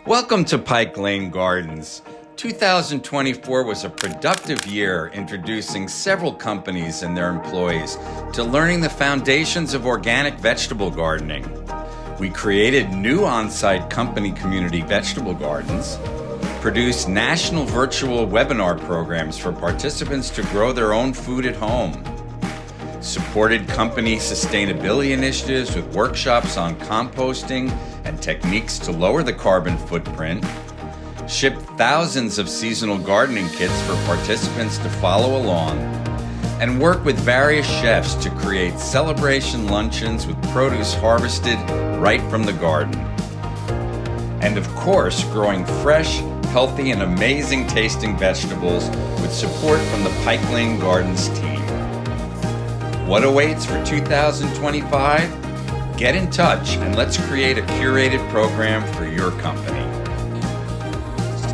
Welcome to Pike Lane Gardens. 2024 was a productive year introducing several companies and their employees to learning the foundations of organic vegetable gardening. We created new on-site company community vegetable gardens, produced national virtual webinar programs for participants to grow their own food at home, supported company sustainability initiatives with workshops on composting and techniques to lower the carbon footprint, shipped thousands of seasonal gardening kits for participants to follow along, and worked with various chefs to create celebration luncheons with produce harvested right from the garden. And of course, growing fresh, healthy, and amazing tasting vegetables with support from the Pike Lane Gardens team. What awaits for 2025? Get in touch and let's create a curated program for your company.